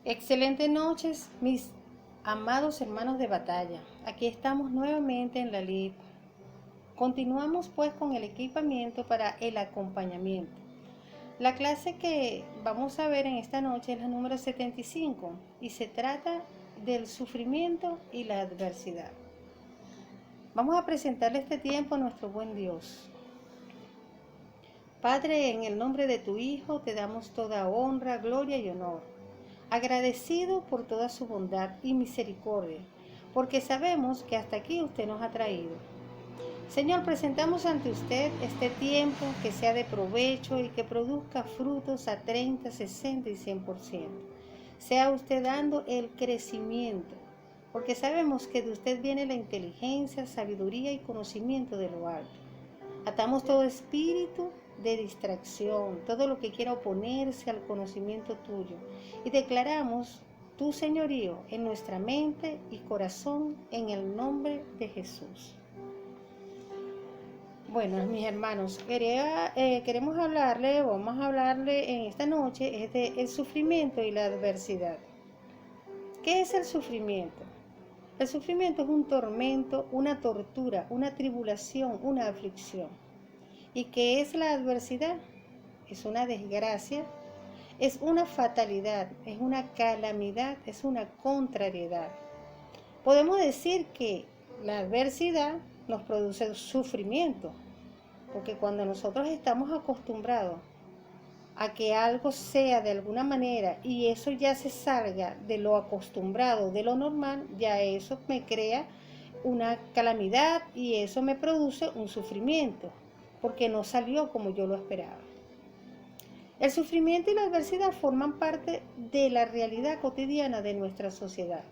Excelentes noches, mis amados hermanos de batalla. Aquí estamos nuevamente en la lid. Continuamos pues con el equipamiento para el acompañamiento. La clase que vamos a ver en esta noche es la número 75 y se trata del sufrimiento y la adversidad. Vamos a presentarle este tiempo a nuestro buen Dios. Padre, en el nombre de tu Hijo te damos toda honra, gloria y honor, agradecido por toda su bondad y misericordia, porque sabemos que hasta aquí usted nos ha traído. Señor, presentamos ante usted este tiempo que sea de provecho y que produzca frutos a 30, 60 y 100%. Sea usted dando el crecimiento, porque sabemos que de usted viene la inteligencia, sabiduría y conocimiento de lo alto. Atamos todo espíritu de distracción, todo lo que quiera oponerse al conocimiento tuyo, y declaramos tu señorío en nuestra mente y corazón en el nombre de Jesús. Bueno, mis hermanos, queremos hablarle, vamos a hablarle en esta noche, es de el sufrimiento y la adversidad. ¿Qué es el sufrimiento? El sufrimiento es un tormento, una tortura, una tribulación, una aflicción. ¿Y qué es la adversidad? Es una desgracia, es una fatalidad, es una calamidad, es una contrariedad. Podemos decir que la adversidad nos produce sufrimiento, porque cuando nosotros estamos acostumbrados a que algo sea de alguna manera y eso ya se salga de lo acostumbrado, de lo normal, ya eso me crea una calamidad y eso me produce un sufrimiento, porque no salió como yo lo esperaba. El sufrimiento y la adversidad forman parte de la realidad cotidiana de nuestra sociedad.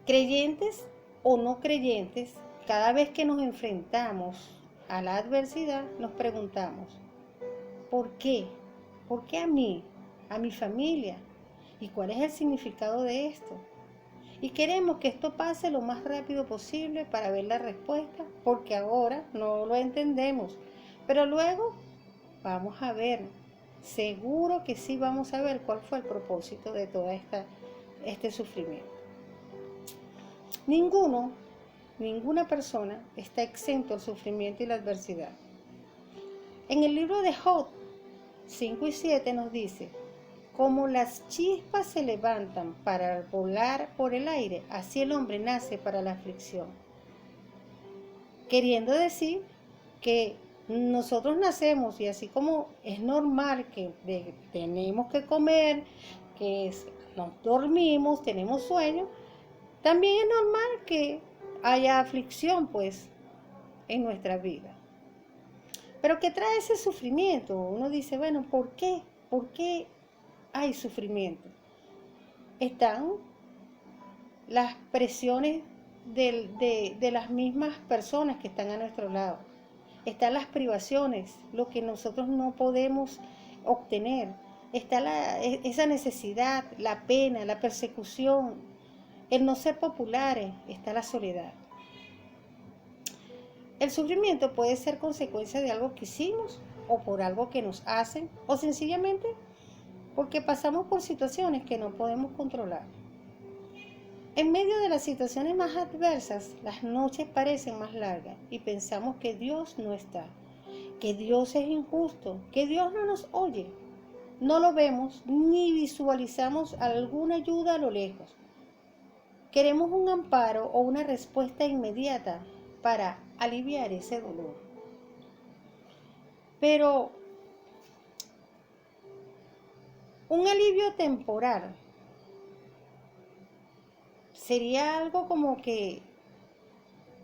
Creyentes o no creyentes, cada vez que nos enfrentamos a la adversidad, nos preguntamos, ¿por qué? ¿Por qué a mí? ¿A mi familia? ¿Y cuál es el significado de esto? Y queremos que esto pase lo más rápido posible para ver la respuesta, porque ahora no lo entendemos. Pero luego vamos a ver, seguro que sí vamos a ver cuál fue el propósito de todo este sufrimiento. Ninguna persona está exento al sufrimiento y la adversidad. En el libro de Job 5 y 7 nos dice, como las chispas se levantan para volar por el aire, así el hombre nace para la aflicción. Queriendo decir que nosotros nacemos y así como es normal que tenemos que comer, nos dormimos, tenemos sueño, también es normal que haya aflicción pues en nuestra vida. Pero ¿qué trae ese sufrimiento? Uno dice, bueno, ¿por qué? ¿Por qué hay sufrimiento? Están las presiones de las mismas personas que están a nuestro lado. Están las privaciones, lo que nosotros no podemos obtener. Está esa necesidad, la pena, la persecución, el no ser populares, está la soledad. El sufrimiento puede ser consecuencia de algo que hicimos o por algo que nos hacen o sencillamente porque pasamos por situaciones que no podemos controlar. En medio de las situaciones más adversas, las noches parecen más largas y pensamos que Dios no está, que Dios es injusto, que Dios no nos oye. No lo vemos ni visualizamos alguna ayuda a lo lejos. Queremos un amparo o una respuesta inmediata para aliviar ese dolor. Pero un alivio temporal sería algo como que,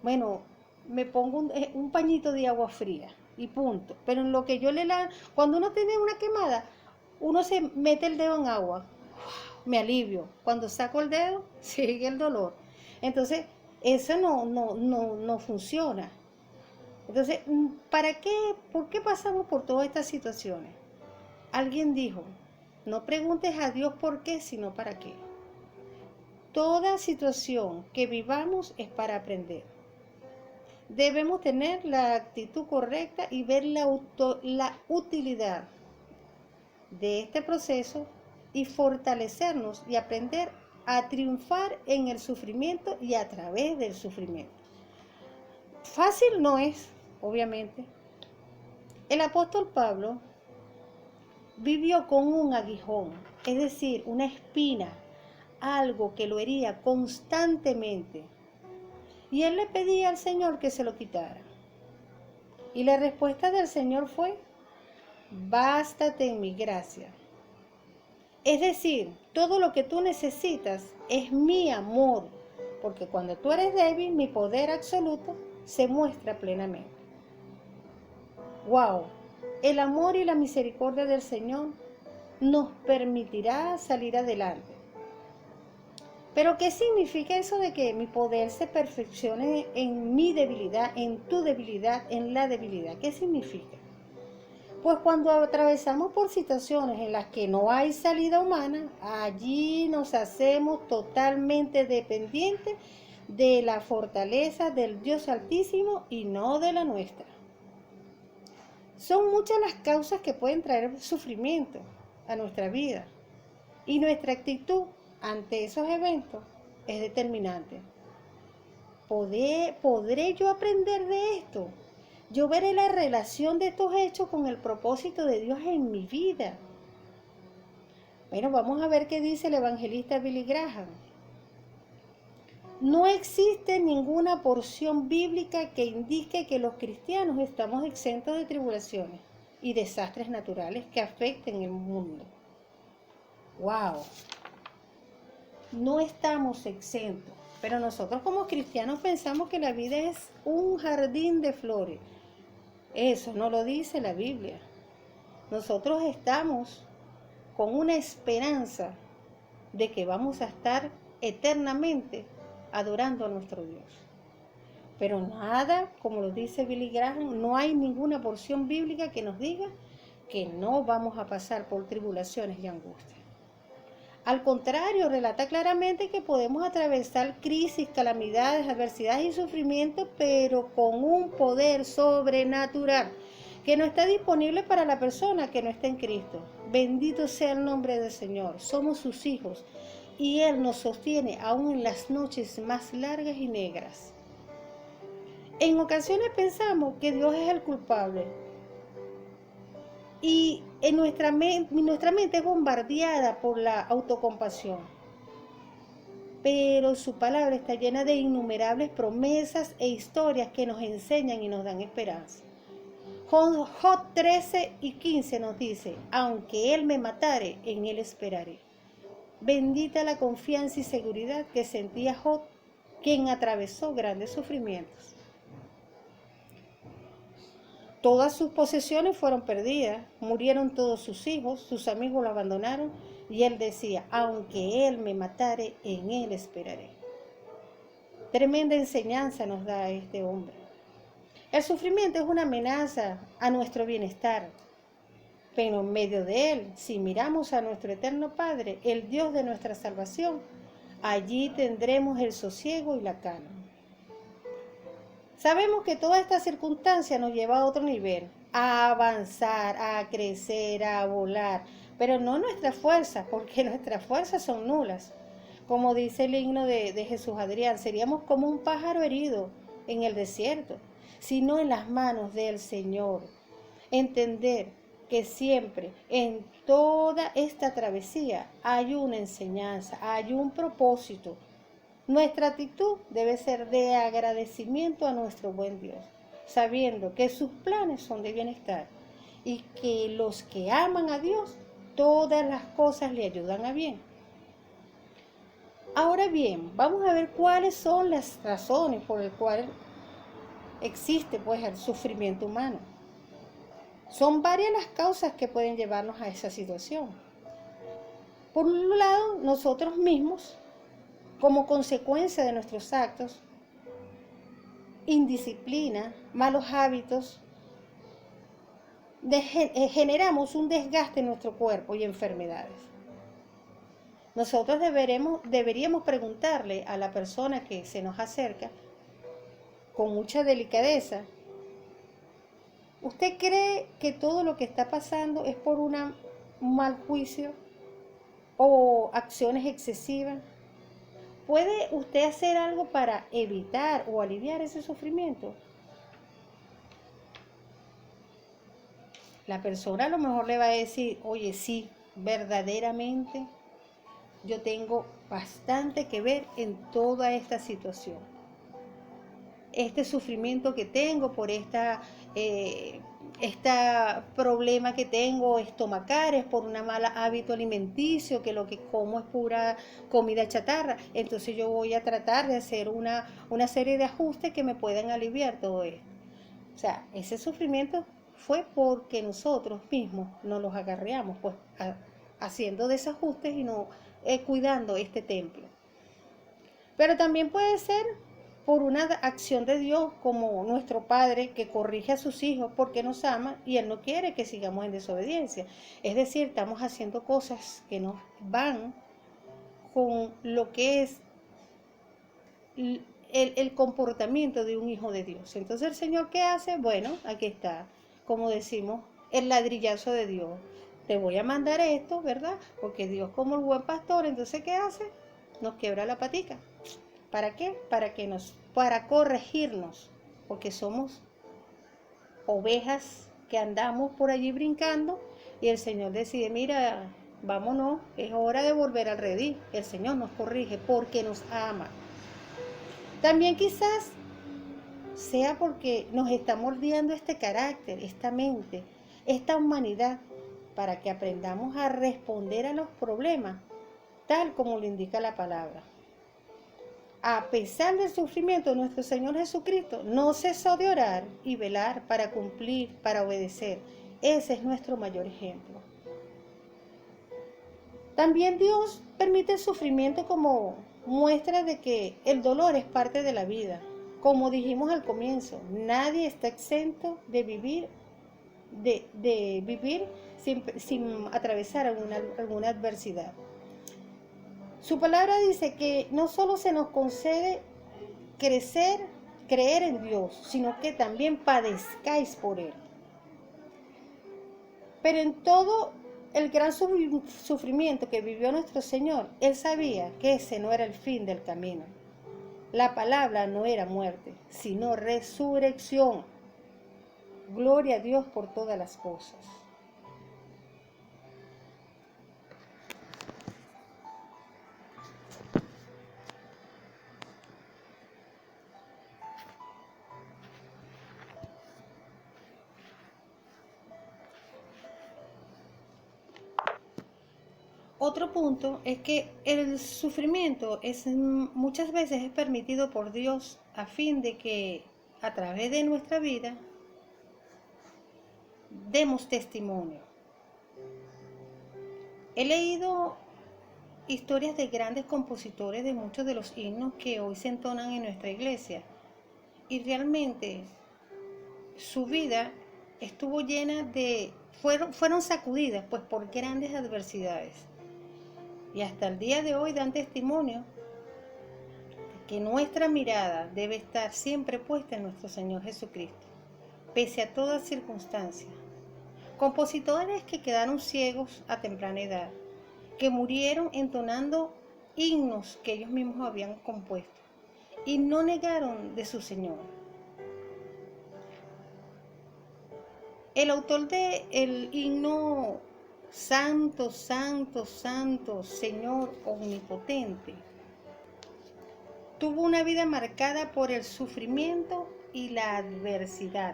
bueno, me pongo un pañito de agua fría y punto. Pero en lo que cuando uno tiene una quemada, uno se mete el dedo en agua, me alivio. Cuando saco el dedo, sigue el dolor. Entonces, eso no funciona. Entonces, ¿para qué? ¿Por qué pasamos por todas estas situaciones? Alguien dijo, no preguntes a Dios por qué, sino para qué. Toda situación que vivamos es para aprender. Debemos tener la actitud correcta y ver la utilidad de este proceso y fortalecernos y aprender a triunfar en el sufrimiento y a través del sufrimiento. Fácil no es, obviamente. El apóstol Pablo vivió con un aguijón, es decir, una espina, algo que lo hería constantemente. Y él le pedía al Señor que se lo quitara. Y la respuesta del Señor fue: bástate en mi gracia. Es decir, todo lo que tú necesitas es mi amor, porque cuando tú eres débil, mi poder absoluto se muestra plenamente. ¡Wow! El amor y la misericordia del Señor nos permitirá salir adelante. Pero ¿qué significa eso de que mi poder se perfeccione en mi debilidad, en tu debilidad, en la debilidad? ¿Qué significa? Pues cuando atravesamos por situaciones en las que no hay salida humana, allí nos hacemos totalmente dependientes de la fortaleza del Dios Altísimo y no de la nuestra. Son muchas las causas que pueden traer sufrimiento a nuestra vida y nuestra actitud ante esos eventos es determinante. ¿Podré yo aprender de esto? Yo veré la relación de estos hechos con el propósito de Dios en mi vida. Bueno, vamos a ver qué dice el evangelista Billy Graham. No existe ninguna porción bíblica que indique que los cristianos estamos exentos de tribulaciones y desastres naturales que afecten el mundo. ¡Wow! No estamos exentos, pero nosotros como cristianos pensamos que la vida es un jardín de flores. Eso no lo dice la Biblia. Nosotros estamos con una esperanza de que vamos a estar eternamente adorando a nuestro Dios. Pero nada, como lo dice Billy Graham, no hay ninguna porción bíblica que nos diga que no vamos a pasar por tribulaciones y angustias. Al contrario, relata claramente que podemos atravesar crisis, calamidades, adversidades y sufrimientos, pero con un poder sobrenatural que no está disponible para la persona que no está en Cristo. Bendito sea el nombre del Señor. Somos sus hijos y Él nos sostiene aún en las noches más largas y negras. En ocasiones pensamos que Dios es el culpable y nuestra mente es bombardeada por la autocompasión. Pero su palabra está llena de innumerables promesas e historias que nos enseñan y nos dan esperanza. Job 13 y 15 nos dice: aunque Él me matare, en Él esperaré. Bendita la confianza y seguridad que sentía Job, quien atravesó grandes sufrimientos. Todas sus posesiones fueron perdidas, murieron todos sus hijos, sus amigos lo abandonaron, y él decía: aunque Él me matare, en Él esperaré. Tremenda enseñanza nos da este hombre. El sufrimiento es una amenaza a nuestro bienestar, pero en medio de él, si miramos a nuestro eterno Padre, el Dios de nuestra salvación, allí tendremos el sosiego y la calma. Sabemos que toda esta circunstancia nos lleva a otro nivel, a avanzar, a crecer, a volar, pero no nuestras fuerzas, porque nuestras fuerzas son nulas. Como dice el himno de Jesús Adrián, seríamos como un pájaro herido en el desierto, sino en las manos del Señor. Entender que siempre, en toda esta travesía, hay una enseñanza, hay un propósito. Nuestra actitud debe ser de agradecimiento a nuestro buen Dios, sabiendo que sus planes son de bienestar y que los que aman a Dios, todas las cosas le ayudan a bien. Ahora bien, vamos a ver cuáles son las razones por las cuales existe pues el sufrimiento humano. Son varias las causas que pueden llevarnos a esa situación. Por un lado, nosotros mismos, como consecuencia de nuestros actos, indisciplina, malos hábitos, generamos un desgaste en nuestro cuerpo y enfermedades. Nosotros deberíamos preguntarle a la persona que se nos acerca con mucha delicadeza: ¿usted cree que todo lo que está pasando es por un mal juicio? o acciones excesivas. ¿Puede usted hacer algo para evitar o aliviar ese sufrimiento? La persona a lo mejor le va a decir, oye, sí, verdaderamente yo tengo bastante que ver en toda esta situación. Este sufrimiento que tengo por este problema que tengo estomacal es por un mal hábito alimenticio, que lo que como es pura comida chatarra. Entonces yo voy a tratar de hacer una serie de ajustes que me puedan aliviar todo esto. O sea, ese sufrimiento fue porque nosotros mismos nos los agarreamos, pues haciendo desajustes y no cuidando este templo. Pero también puede ser por una acción de Dios, como nuestro Padre que corrige a sus hijos porque nos ama y Él no quiere que sigamos en desobediencia. Es decir, estamos haciendo cosas que nos van con lo que es el comportamiento de un hijo de Dios. Entonces el Señor, ¿qué hace? Bueno, aquí está, como decimos, el ladrillazo de Dios. Te voy a mandar esto, ¿verdad? Porque Dios, como el buen pastor, entonces ¿qué hace? Nos quiebra la patica. ¿Para qué? Para corregirnos, porque somos ovejas que andamos por allí brincando y el Señor decide, mira, vámonos, es hora de volver al redil. El Señor nos corrige porque nos ama. También quizás sea porque nos está moldeando este carácter, esta mente, esta humanidad, para que aprendamos a responder a los problemas, tal como lo indica la palabra. A pesar del sufrimiento, nuestro Señor Jesucristo no cesó de orar y velar para cumplir, para obedecer. Ese es nuestro mayor ejemplo. También Dios permite el sufrimiento como muestra de que el dolor es parte de la vida. Como dijimos al comienzo, nadie está exento de vivir, sin atravesar alguna adversidad. Su palabra dice que no solo se nos concede creer en Dios, sino que también padezcáis por Él. Pero en todo el gran sufrimiento que vivió nuestro Señor, Él sabía que ese no era el fin del camino. La palabra no era muerte, sino resurrección. Gloria a Dios por todas las cosas. Otro punto es que el sufrimiento muchas veces es permitido por Dios a fin de que a través de nuestra vida demos testimonio. He leído historias de grandes compositores de muchos de los himnos que hoy se entonan en nuestra iglesia y realmente su vida estuvo llena fueron sacudidas pues por grandes adversidades y hasta el día de hoy dan testimonio que nuestra mirada debe estar siempre puesta en nuestro Señor Jesucristo, pese a toda circunstancia. Compositores que quedaron ciegos a temprana edad, que murieron entonando himnos que ellos mismos habían compuesto y no negaron de su Señor. El autor del himno Santo, Santo, Santo, Señor Omnipotente, tuvo una vida marcada por el sufrimiento y la adversidad.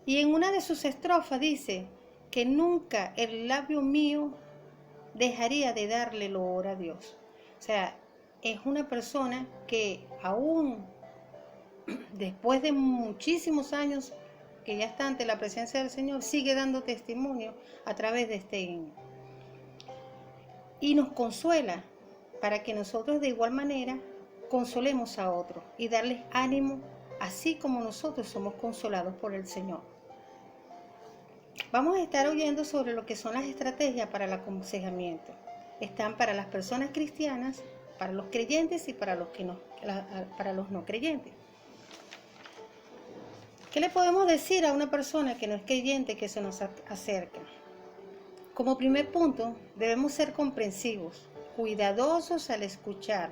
Y en una de sus estrofas dice que nunca el labio mío dejaría de darle loor a Dios. O sea, es una persona que aún después de muchísimos años que ya está ante la presencia del Señor, sigue dando testimonio a través de este himno. Y nos consuela para que nosotros de igual manera consolemos a otros y darles ánimo, así como nosotros somos consolados por el Señor. Vamos a estar oyendo sobre lo que son las estrategias para el aconsejamiento. Están para las personas cristianas, para los creyentes y para los no creyentes. ¿Qué le podemos decir a una persona que no es creyente que se nos acerca? Como primer punto, debemos ser comprensivos, cuidadosos al escuchar,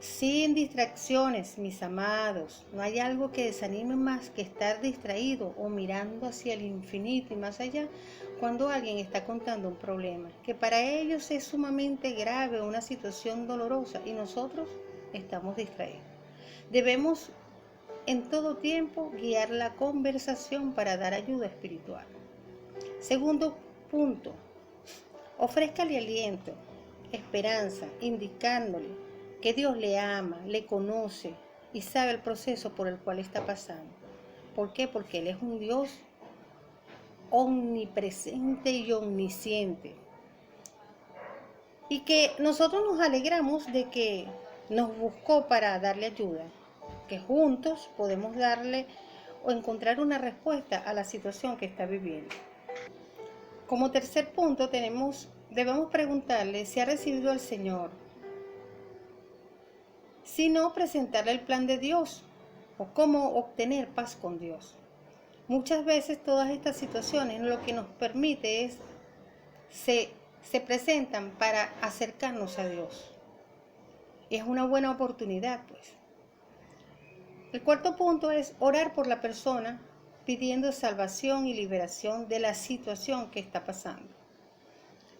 sin distracciones, mis amados. No hay algo que desanime más que estar distraído o mirando hacia el infinito y más allá cuando alguien está contando un problema, que para ellos es sumamente grave, una situación dolorosa y nosotros estamos distraídos. Debemos en todo tiempo guiar la conversación para dar ayuda espiritual. Segundo punto, ofrézcale aliento, esperanza, indicándole que Dios le ama, le conoce y sabe el proceso por el cual está pasando. ¿Por qué? Porque Él es un Dios omnipresente y omnisciente. Y que nosotros nos alegramos de que nos buscó para darle ayuda, que juntos podemos darle o encontrar una respuesta a la situación que está viviendo. Como tercer punto debemos preguntarle si ha recibido al Señor. Si no, presentarle el plan de Dios o cómo obtener paz con Dios. Muchas veces todas estas situaciones lo que nos permite es, se presentan para acercarnos a Dios. Y es una buena oportunidad, pues. El cuarto punto es orar por la persona pidiendo salvación y liberación de la situación que está pasando.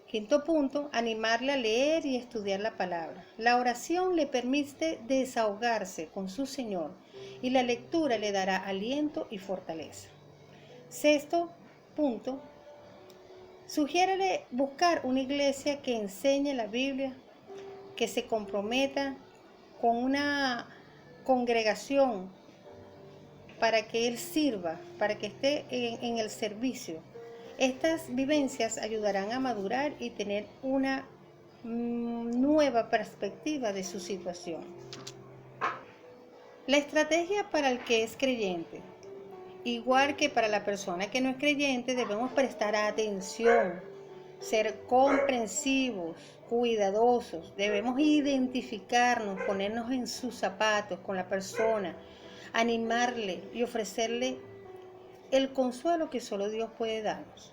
Quinto punto, animarle a leer y estudiar la palabra. La oración le permite desahogarse con su Señor y la lectura le dará aliento y fortaleza. Sexto punto, sugiérale buscar una iglesia que enseñe la Biblia, que se comprometa con una congregación para que él sirva, para que esté en el servicio. Estas vivencias ayudarán a madurar y tener una nueva perspectiva de su situación. La estrategia para el que es creyente. Igual que para la persona que no es creyente, debemos prestar atención, ser comprensivos, cuidadosos. Debemos identificarnos, ponernos en sus zapatos con la persona, animarle y ofrecerle el consuelo que solo Dios puede darnos,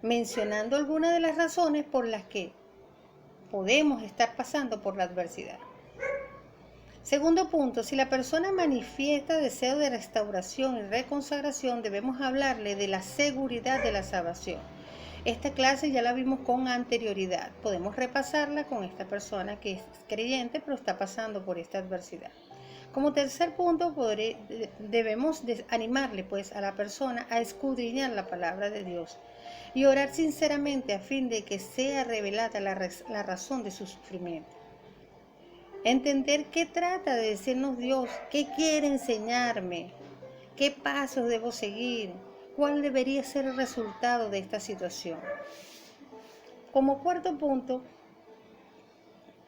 mencionando algunas de las razones por las que podemos estar pasando por la adversidad. Segundo punto, si la persona manifiesta deseo de restauración y reconsagración, debemos hablarle de la seguridad de la salvación. Esta clase ya la vimos con anterioridad. Podemos repasarla con esta persona que es creyente pero está pasando por esta adversidad. Como tercer punto, debemos animarle pues a la persona a escudriñar la palabra de Dios y orar sinceramente a fin de que sea revelada la razón de su sufrimiento. Entender qué trata de decirnos Dios, qué quiere enseñarme, qué pasos debo seguir, cuál debería ser el resultado de esta situación. Como cuarto punto,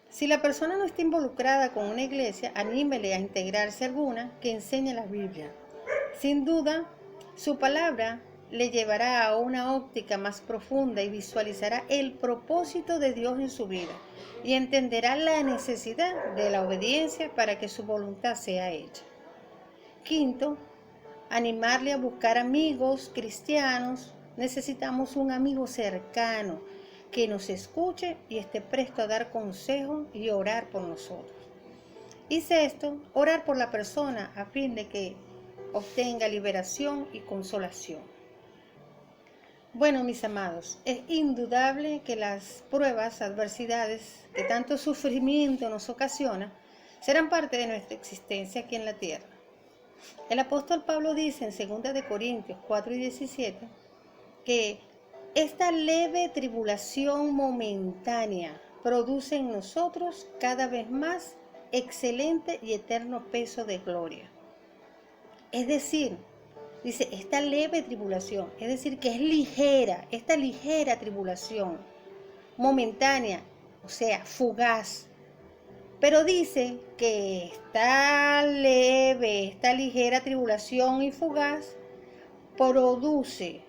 si la persona no está involucrada con una iglesia, anímele a integrarse a alguna que enseñe la Biblia. Sin duda, su palabra le llevará a una óptica más profunda y visualizará el propósito de Dios en su vida y entenderá la necesidad de la obediencia para que su voluntad sea hecha. Quinto, animarle a buscar amigos cristianos. Necesitamos un amigo cercano que nos escuche y esté presto a dar consejo y orar por nosotros. Y sexto, orar por la persona a fin de que obtenga liberación y consolación. Bueno, mis amados, es indudable que las pruebas, adversidades, que tanto sufrimiento nos ocasiona, serán parte de nuestra existencia aquí en la tierra. El apóstol Pablo dice en 2 Corintios 4:17 que esta leve tribulación momentánea produce en nosotros cada vez más excelente y eterno peso de gloria. Es decir, dice esta leve tribulación, es decir, que es ligera, esta ligera tribulación momentánea, o sea, fugaz. Pero dice que esta leve, esta ligera tribulación y fugaz produce,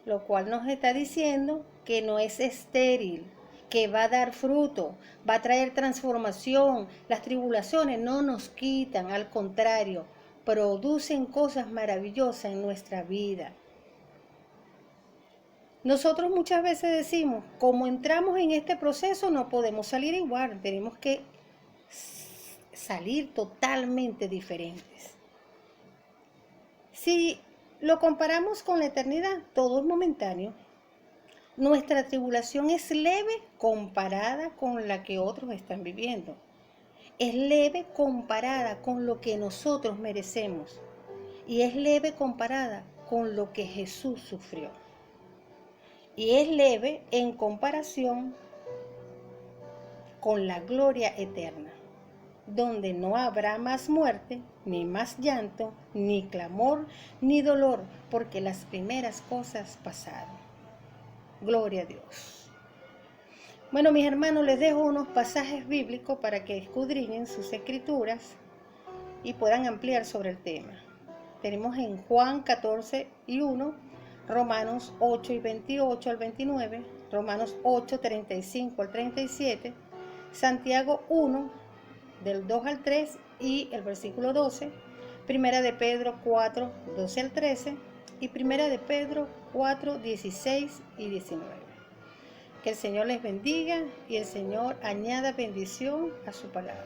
lo cual nos está diciendo que no es estéril, que va a dar fruto, va a traer transformación. Las tribulaciones no nos quitan, al contrario, producen cosas maravillosas en nuestra vida. Nosotros muchas veces decimos, como entramos en este proceso no podemos salir igual, tenemos que salir totalmente diferentes. Si lo comparamos con la eternidad, todo es momentáneo. Nuestra tribulación es leve comparada con la que otros están viviendo. Es leve comparada con lo que nosotros merecemos. Y es leve comparada con lo que Jesús sufrió. Y es leve en comparación con la gloria eterna, donde no habrá más muerte, ni más llanto, ni clamor, ni dolor, porque las primeras cosas pasaron. Gloria a Dios. Bueno, mis hermanos, les dejo unos pasajes bíblicos para que escudriñen sus escrituras y puedan ampliar sobre el tema. Tenemos en Juan 14:1, Romanos 8:28 al 29, Romanos 8:35 al 37, Santiago 1, del 2 al 3 y el versículo 12, Primera de Pedro 4, 12 al 13 y Primera de Pedro 4, 16 y 19. Que el Señor les bendiga y el Señor añada bendición a su palabra.